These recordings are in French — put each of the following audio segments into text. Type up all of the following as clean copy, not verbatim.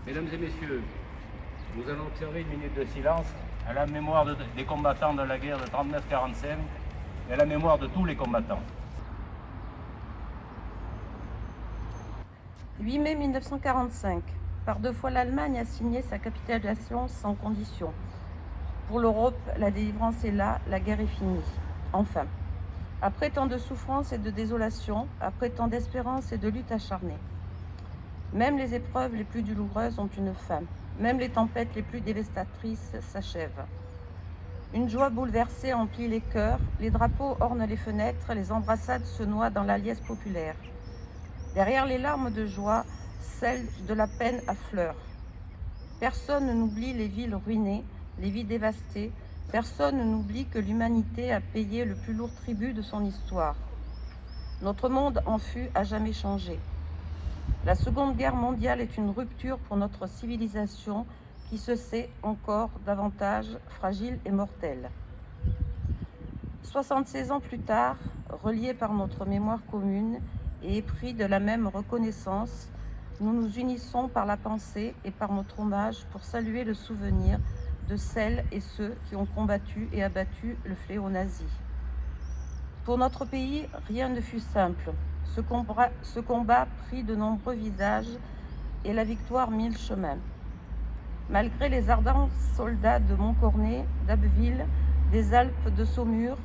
Mesdames et messieurs, nous allons observer une minute de silence à la mémoire des combattants de la guerre de 39-45 et à la mémoire de tous les combattants. 8 mai 1945. Par deux fois, l'Allemagne a signé sa capitulation sans condition. Pour l'Europe, la délivrance est là, la guerre est finie. Enfin. Après tant de souffrance et de désolation, après tant d'espérance et de lutte acharnée. Même les épreuves les plus douloureuses ont une fin. Même les tempêtes les plus dévastatrices s'achèvent. Une joie bouleversée emplit les cœurs, les drapeaux ornent les fenêtres, les embrassades se noient dans la liesse populaire. Derrière les larmes de joie, celles de la peine affleurent. Personne n'oublie les villes ruinées, les vies dévastées. Personne n'oublie que l'humanité a payé le plus lourd tribut de son histoire. Notre monde en fut à jamais changé. La Seconde Guerre mondiale est une rupture pour notre civilisation qui se sait encore davantage fragile et mortelle. 76 ans plus tard, reliés par notre mémoire commune et épris de la même reconnaissance, nous nous unissons par la pensée et par notre hommage pour saluer le souvenir de celles et ceux qui ont combattu et abattu le fléau nazi. Pour notre pays, rien ne fut simple. Ce combat prit de nombreux visages et la victoire mille chemins. Malgré les ardents soldats de Montcornet, d'Abbeville, des Alpes de Saumur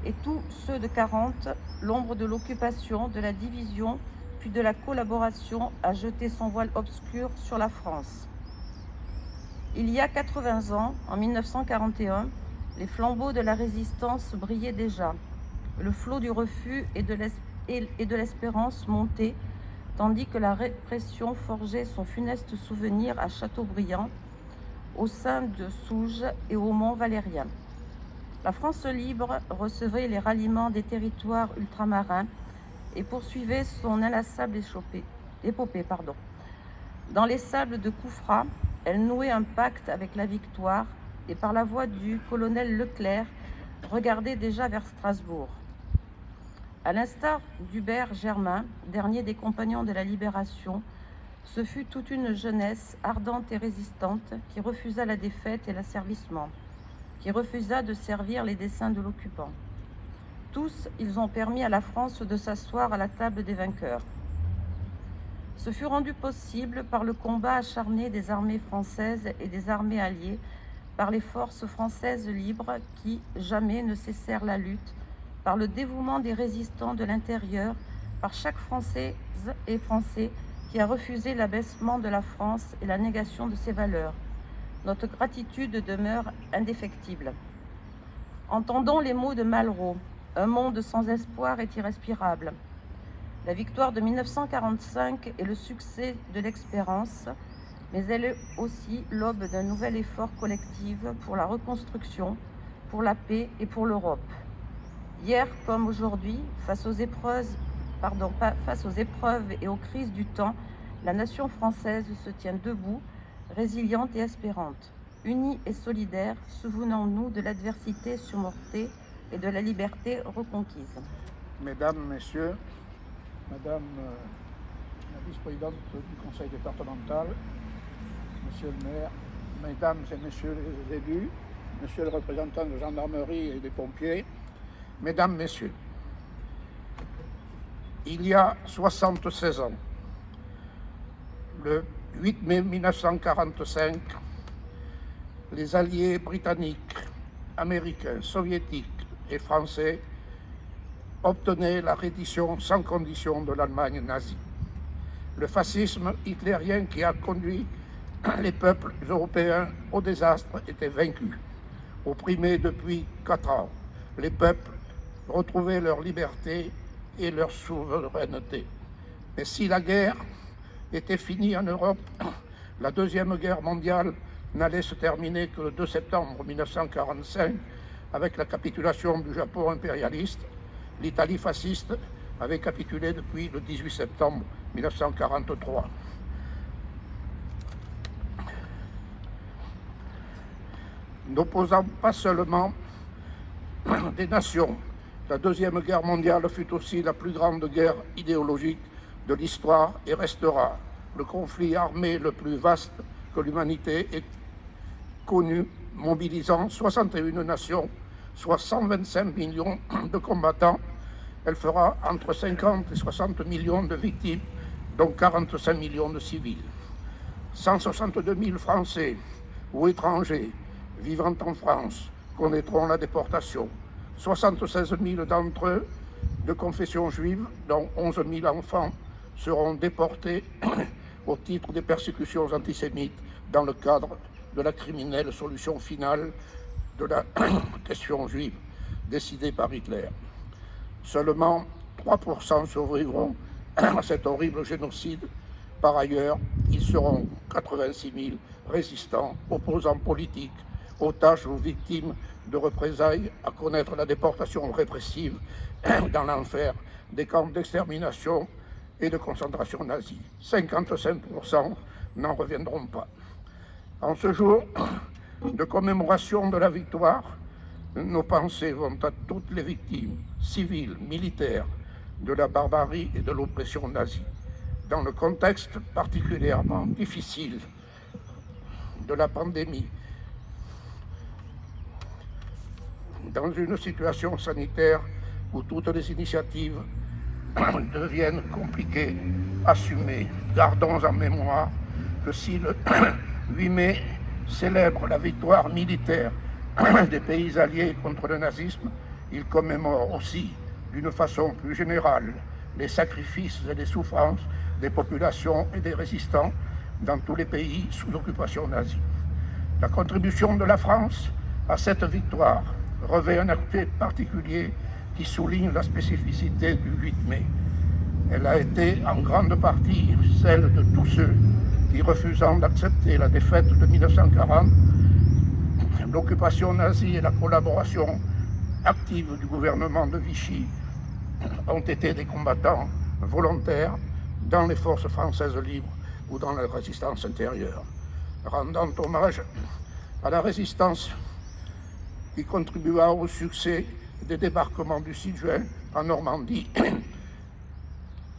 et tous ceux de 40, l'ombre de l'occupation, de la division, puis de la collaboration a jeté son voile obscur sur la France. Il y a 80 ans, en 1941, les flambeaux de la résistance brillaient déjà. Le flot du refus et de l'espérance montait, tandis que la répression forgeait son funeste souvenir à Châteaubriand, au sein de Souges et au Mont Valérien. La France libre recevait les ralliements des territoires ultramarins et poursuivait son inlassable épopée. Dans les sables de Koufra, elle nouait un pacte avec la victoire et par la voix du colonel Leclerc, regardait déjà vers Strasbourg. À l'instar d'Hubert Germain, dernier des compagnons de la Libération, ce fut toute une jeunesse ardente et résistante qui refusa la défaite et l'asservissement, qui refusa de servir les desseins de l'occupant. Tous, ils ont permis à la France de s'asseoir à la table des vainqueurs. Ce fut rendu possible par le combat acharné des armées françaises et des armées alliées, par les forces françaises libres qui jamais ne cessèrent la lutte, par le dévouement des résistants de l'intérieur, par chaque Française et Français qui a refusé l'abaissement de la France et la négation de ses valeurs. Notre gratitude demeure indéfectible. Entendons les mots de Malraux. Un monde sans espoir est irrespirable. La victoire de 1945 est le succès de l'espérance, mais elle est aussi l'aube d'un nouvel effort collectif pour la reconstruction, pour la paix et pour l'Europe. Hier comme aujourd'hui, face aux épreuves et aux crises du temps, la nation française se tient debout, résiliente et espérante. Unie et solidaire, souvenons-nous de l'adversité surmontée et de la liberté reconquise. Mesdames, Messieurs, Madame la vice-présidente du Conseil départemental, Monsieur le maire, Mesdames et Messieurs les élus, Monsieur le représentant de gendarmerie et des pompiers, Mesdames, Messieurs, il y a 76 ans, le 8 mai 1945, les alliés britanniques, américains, soviétiques et français obtenaient la reddition sans condition de l'Allemagne nazie. Le fascisme hitlérien qui a conduit les peuples européens au désastre était vaincu. Opprimés depuis 4 ans, les peuples retrouvaient leur liberté et leur souveraineté. Mais si la guerre était finie en Europe, la Deuxième Guerre mondiale n'allait se terminer que le 2 septembre 1945 avec la capitulation du Japon impérialiste. L'Italie fasciste avait capitulé depuis le 18 septembre 1943. N'opposant pas seulement des nations, la Deuxième Guerre mondiale fut aussi la plus grande guerre idéologique de l'histoire et restera le conflit armé le plus vaste que l'humanité ait connue, mobilisant 61 nations, soit 125 millions de combattants. Elle fera entre 50 et 60 millions de victimes, dont 45 millions de civils. 162 000 Français ou étrangers vivant en France connaîtront la déportation. 76 000 d'entre eux de confession juive, dont 11 000 enfants, seront déportés au titre des persécutions antisémites dans le cadre de la criminelle solution finale de la question juive décidée par Hitler. Seulement 3% survivront à cet horrible génocide. Par ailleurs, ils seront 86 000 résistants, opposants politiques, otages ou victimes de représailles à connaître la déportation répressive dans l'enfer des camps d'extermination et de concentration nazis. 55% n'en reviendront pas. En ce jour de commémoration de la victoire, nos pensées vont à toutes les victimes, civiles, militaires, de la barbarie et de l'oppression nazie. Dans le contexte particulièrement difficile de la pandémie, dans une situation sanitaire où toutes les initiatives deviennent compliquées, assumées, gardons en mémoire que si le 8 mai célèbre la victoire militaire des pays alliés contre le nazisme, il commémore aussi, d'une façon plus générale, les sacrifices et les souffrances des populations et des résistants dans tous les pays sous occupation nazie. La contribution de la France à cette victoire revêt un aspect particulier qui souligne la spécificité du 8 mai. Elle a été en grande partie celle de tous ceux qui, refusant d'accepter la défaite de 1940, l'occupation nazie et la collaboration active du gouvernement de Vichy, ont été des combattants volontaires dans les forces françaises libres ou dans la résistance intérieure, rendant hommage à la résistance qui contribua au succès des débarquements du 6 juin en Normandie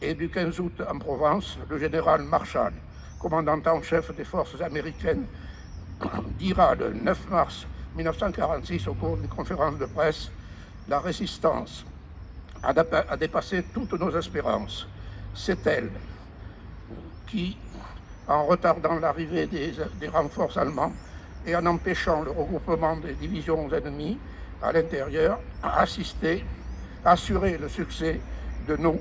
et du 15 août en Provence. Le général Marshall, commandant en chef des forces américaines, dira le 9 mars 1946 au cours d'une conférence de presse: la résistance a dépassé toutes nos espérances. C'est elle qui, en retardant l'arrivée des renforts allemands et en empêchant le regroupement des divisions ennemies à l'intérieur, a assuré le succès de nos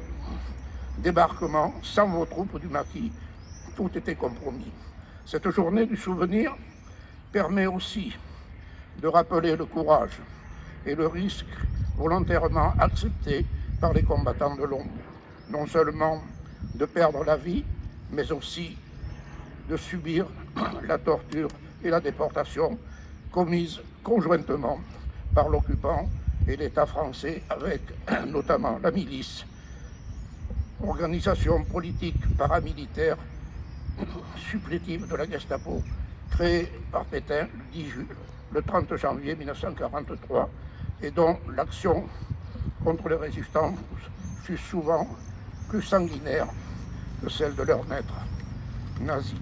débarquements. Sans vos troupes du maquis, tout était compromis. Cette journée du souvenir permet aussi de rappeler le courage et le risque volontairement accepté par les combattants de l'ombre, non seulement de perdre la vie, mais aussi de subir la torture et la déportation commises conjointement par l'occupant et l'État français, avec notamment la milice, organisation politique paramilitaire supplétive de la Gestapo, créée par Pétain le 30 janvier 1943, et dont l'action contre les résistants fut souvent plus sanguinaire que celle de leur maître nazi.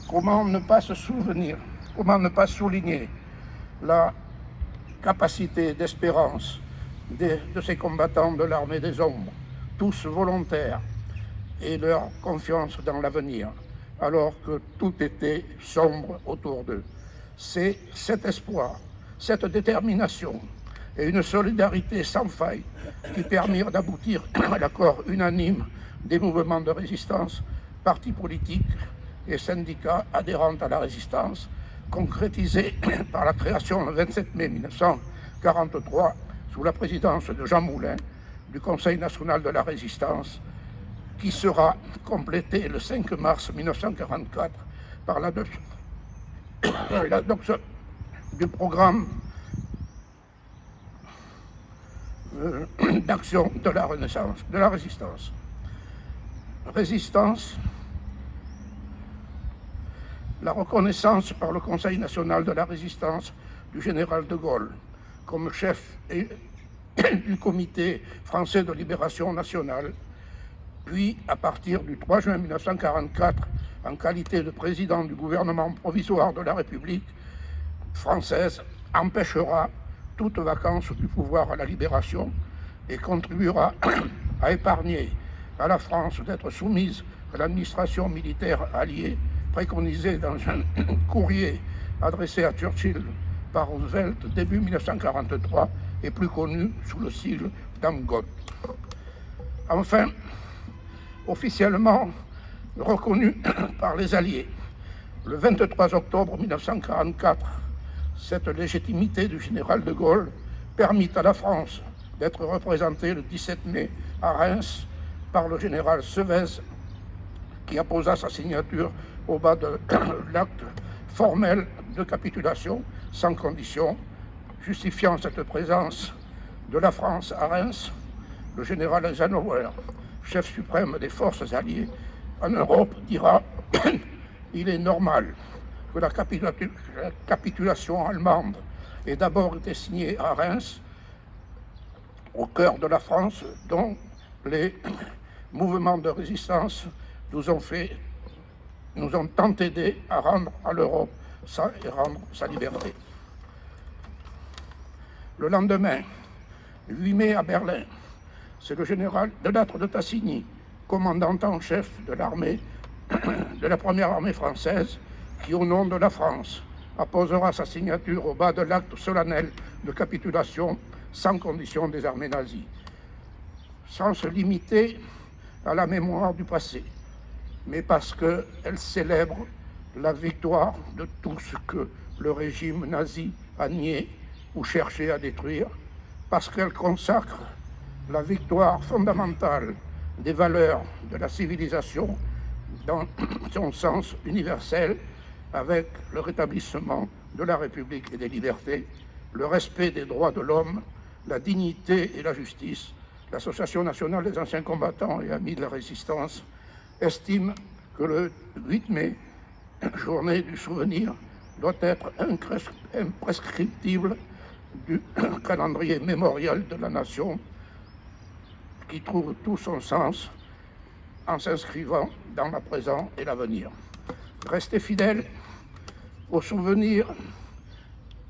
Comment ne pas se souvenir, comment ne pas souligner la capacité d'espérance de ces combattants de l'armée des ombres, tous volontaires, et leur confiance dans l'avenir, alors que tout était sombre autour d'eux. C'est cet espoir, cette détermination et une solidarité sans faille qui permirent d'aboutir à l'accord unanime des mouvements de résistance, partis politiques et syndicats adhérents à la résistance, concrétisé par la création le 27 mai 1943, sous la présidence de Jean Moulin, du Conseil national de la résistance, qui sera complété le 5 mars 1944 par l'adoption du programme d'action de la Renaissance, de la résistance. Résistance, la reconnaissance par le Conseil national de la résistance du général de Gaulle comme chef du Comité français de libération nationale, puis à partir du 3 juin 1944, en qualité de président du gouvernement provisoire de la République française, empêchera toute vacance du pouvoir à la libération et contribuera à épargner à la France d'être soumise à l'administration militaire alliée, préconisée dans un courrier adressé à Churchill par Roosevelt début 1943 et plus connu sous le sigle d'Amgot. Enfin, officiellement reconnu par les Alliés, le 23 octobre 1944, cette légitimité du général de Gaulle permit à la France d'être représentée le 17 mai à Reims par le général Sevez, qui apposa sa signature au bas de l'acte formel de capitulation sans condition, justifiant cette présence de la France à Reims. Le général Eisenhower, chef suprême des forces alliées en Europe, dira « Il est normal que la capitulation allemande ait d'abord été signée à Reims, au cœur de la France, dont les mouvements de résistance nous ont tant aidés à rendre à l'Europe sa liberté. » Le lendemain, 8 mai à Berlin, c'est le général Delattre de Tassigny, commandant en chef de l'armée, de la première armée française, qui, au nom de la France, apposera sa signature au bas de l'acte solennel de capitulation sans condition des armées nazies, sans se limiter à la mémoire du passé, mais parce qu'elle célèbre la victoire de tout ce que le régime nazi a nié ou cherché à détruire, parce qu'elle consacre la victoire fondamentale des valeurs de la civilisation dans son sens universel, avec le rétablissement de la République et des libertés, le respect des droits de l'homme, la dignité et la justice. L'Association nationale des anciens combattants et amis de la résistance estime que le 8 mai, journée du souvenir, doit être imprescriptible du calendrier mémorial de la nation, qui trouve tout son sens en s'inscrivant dans le présent et l'avenir. Restez fidèles au souvenir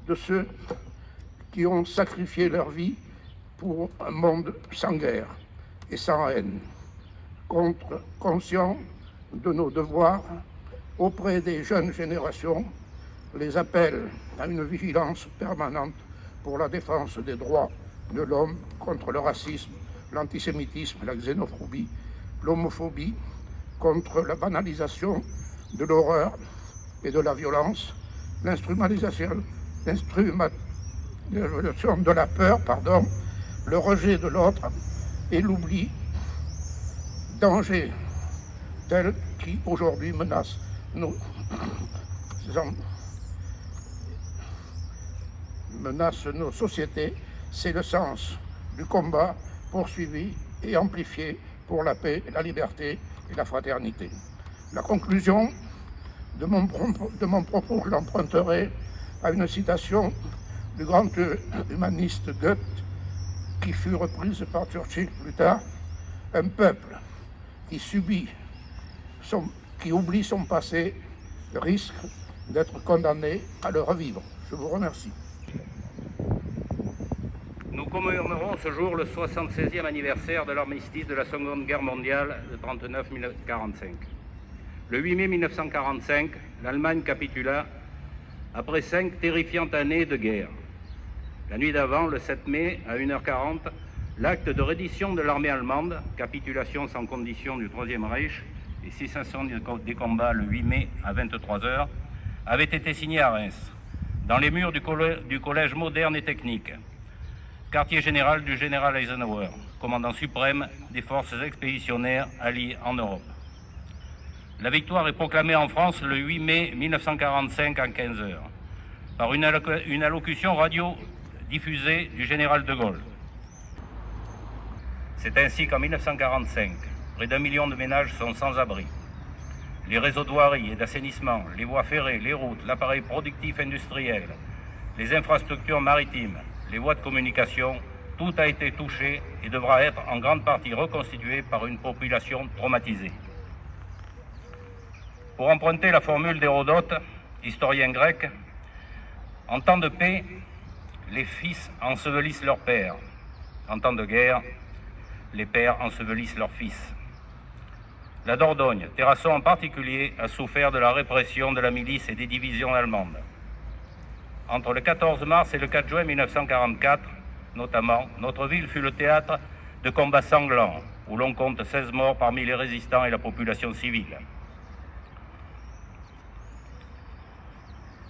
de ceux qui ont sacrifié leur vie pour un monde sans guerre et sans haine, conscients de nos devoirs auprès des jeunes générations, les appelle à une vigilance permanente pour la défense des droits de l'homme contre le racisme, l'antisémitisme, la xénophobie, l'homophobie, contre la banalisation de l'horreur et de la violence, l'instrumentalisation de la peur, le rejet de l'autre et l'oubli, danger tel qui aujourd'hui menace nos sociétés. C'est le sens du combat poursuivi et amplifié pour la paix, la liberté et la fraternité. La conclusion de mon propos, je l'emprunterai à une citation du grand humaniste Goethe, qui fut reprise par Churchill plus tard: « Un peuple qui oublie son passé risque d'être condamné à le revivre. » Je vous remercie. Nous commémorons ce jour le 76e anniversaire de l'armistice de la Seconde Guerre mondiale de 1939-1945. Le 8 mai 1945, l'Allemagne capitula après 5 terrifiantes années de guerre. La nuit d'avant, le 7 mai, à 1h40, l'acte de reddition de l'armée allemande, capitulation sans condition du Troisième Reich et cessation des combats le 8 mai à 23h, avait été signé à Reims, dans les murs du Collège moderne et technique, quartier général du général Eisenhower, commandant suprême des forces expéditionnaires alliées en Europe. La victoire est proclamée en France le 8 mai 1945 à 15h, par une allocution radio diffusée du général de Gaulle. C'est ainsi qu'en 1945, près d'1 million de ménages sont sans abri. Les réseaux de voirie et d'assainissement, les voies ferrées, les routes, l'appareil productif industriel, les infrastructures maritimes, les voies de communication tout a été touché et devra être en grande partie reconstitué par une population traumatisée. Pour emprunter la formule d'Hérodote, historien grec, en temps de paix, les fils ensevelissent leurs pères. En temps de guerre, les pères ensevelissent leurs fils. La Dordogne, Terrasson en particulier, a souffert de la répression de la milice et des divisions allemandes. Entre le 14 mars et le 4 juin 1944, notamment, notre ville fut le théâtre de combats sanglants, où l'on compte 16 morts parmi les résistants et la population civile.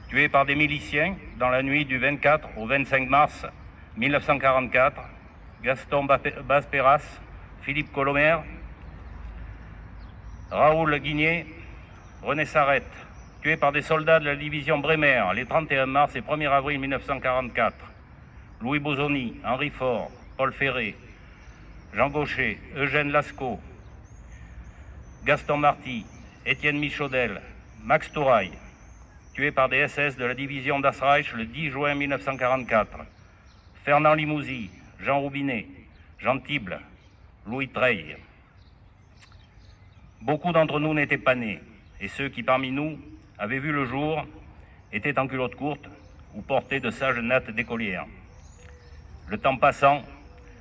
Tués par des miliciens dans la nuit du 24 au 25 mars 1944, Gaston Basperas, Philippe Colomer, Raoul Guigné, René Sarrette, tués par des soldats de la division Bremer les 31 mars et 1er avril 1944, Louis Bozoni, Henri Faure, Paul Ferré, Jean Gaucher, Eugène Lascaux, Gaston Marty, Étienne Michaudel, Max Touraille, tués par des SS de la division Das Reich le 10 juin 1944, Fernand Limousin, Jean Roubinet, Jean Tible, Louis Treille. Beaucoup d'entre nous n'étaient pas nés, et ceux qui parmi nous avaient vu le jour étaient en culotte courte ou portaient de sages nattes d'écolières. Le temps passant,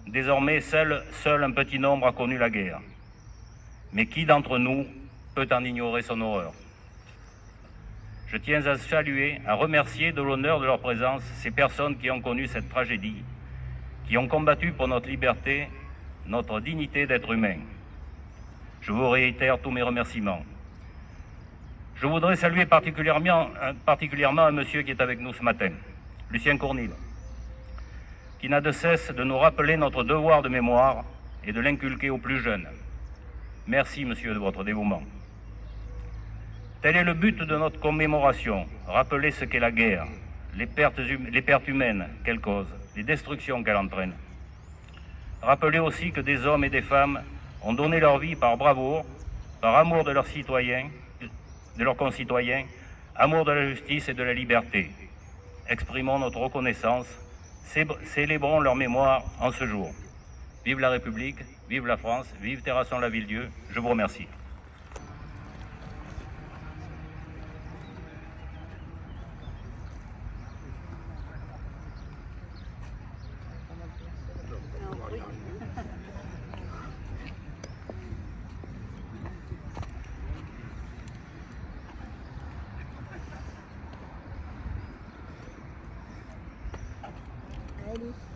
désormais seul un petit nombre a connu la guerre. Mais qui d'entre nous peut en ignorer son horreur? Je tiens à saluer, à remercier de l'honneur de leur présence ces personnes qui ont connu cette tragédie, qui ont combattu pour notre liberté, notre dignité d'être humain. Je vous réitère tous mes remerciements. Je voudrais saluer particulièrement un monsieur qui est avec nous ce matin, Lucien Cournil, qui n'a de cesse de nous rappeler notre devoir de mémoire et de l'inculquer aux plus jeunes. Merci, monsieur, de votre dévouement. Tel est le but de notre commémoration, rappeler ce qu'est la guerre, les pertes humaines qu'elle cause, les destructions qu'elle entraîne. Rappeler aussi que des hommes et des femmes ont donné leur vie par bravoure, par amour de leurs citoyens, de leurs concitoyens, amour de la justice et de la liberté. Exprimons notre reconnaissance, célébrons leur mémoire en ce jour. Vive la République, vive la France, vive Terrasson-Lavilledieu. Je vous remercie. Allez.